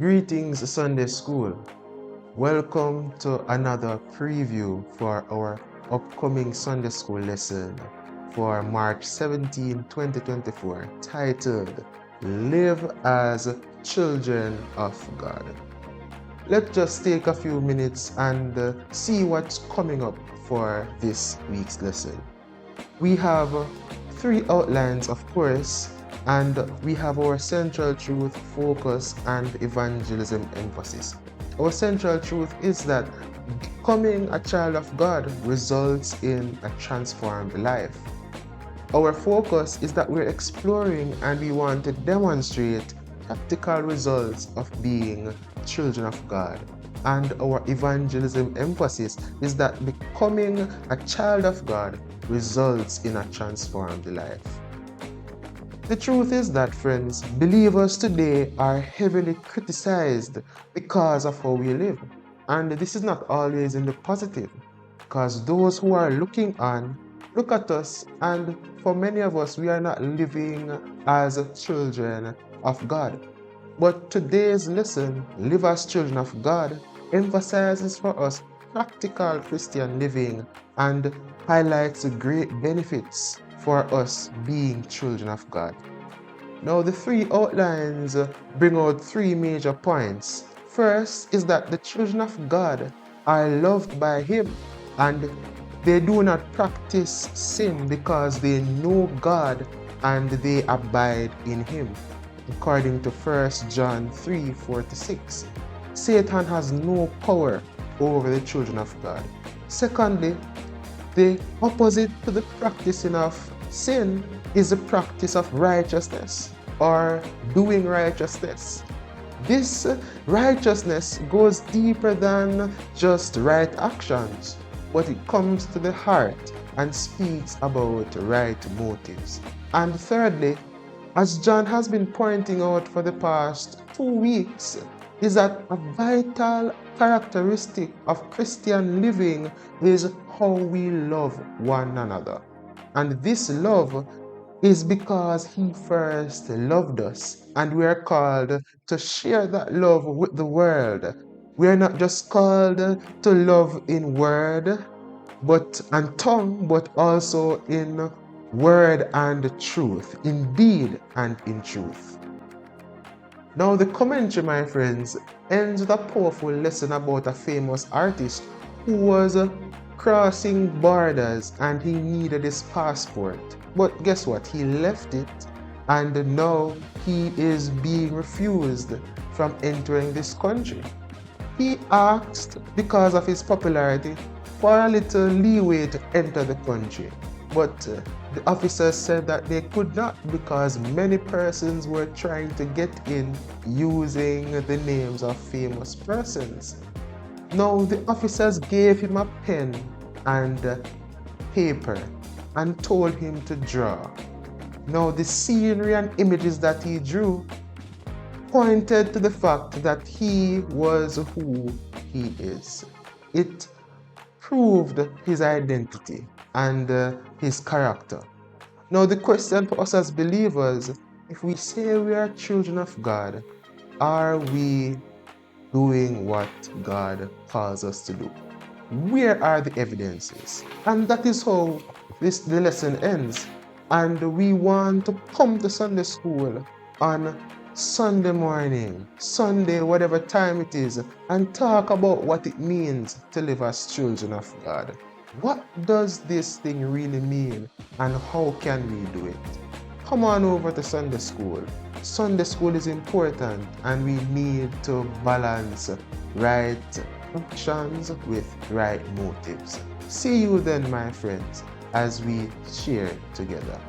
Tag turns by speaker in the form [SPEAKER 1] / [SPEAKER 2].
[SPEAKER 1] Greetings, Sunday School. Welcome to another preview for our upcoming Sunday School lesson for March 17, 2024, titled Live as Children of God. Let's just take a few minutes and see what's coming up for this week's lesson. We have three outlines, of course, and we have our central truth, focus, and evangelism emphasis. Our central truth is that becoming a child of God results in a transformed life. Our focus is that we're exploring and we want to demonstrate practical results of being children of God. And our evangelism emphasis is that becoming a child of God results in a transformed life. The truth is that, friends, believers today are heavily criticized because of how we live. And this is not always in the positive, because those who are looking on look at us, and for many of us, we are not living as children of God. But today's lesson, Live as Children of God, emphasizes for us practical Christian living and highlights the great benefits for us being children of God. Now, the three outlines bring out three major points. First is that the children of God are loved by Him, and they do not practice sin because they know God and they abide in Him. According to 1 John 3:4-6, Satan has no power over the children of God. Secondly, the opposite to the practicing of sin is the practice of righteousness or doing righteousness. This righteousness goes deeper than just right actions, but it comes to the heart and speaks about right motives. And thirdly, as John has been pointing out for the past 2 weeks, is that a vital characteristic of Christian living is how we love one another. And this love is because He first loved us, and we are called to share that love with the world. We are not just called to love in word and tongue, but also in word and truth, in deed and in truth. Now, the commentary, my friends, ends with a powerful lesson about a famous artist who was crossing borders and he needed his passport. But guess what? He left it, and now he is being refused from entering this country. He asked, because of his popularity, for a little leeway to enter the country. But the officers said that they could not because many persons were trying to get in using the names of famous persons. Now, the officers gave him a pen and paper and told him to draw. Now, the scenery and images that he drew pointed to the fact that he was who he is. It proved his identity and his character. Now, the question for us as believers, if we say we are children of God, are we doing what God calls us to do? Where are the evidences? And that is how the lesson ends. And we want to come to Sunday school on Sunday morning, Sunday, whatever time it is, and talk about what it means to live as children of God. What does this thing really mean, and how can we do it? Come on over to Sunday school. Sunday school is important, and we need to balance right actions with right motives. See you then, my friends, as we share together.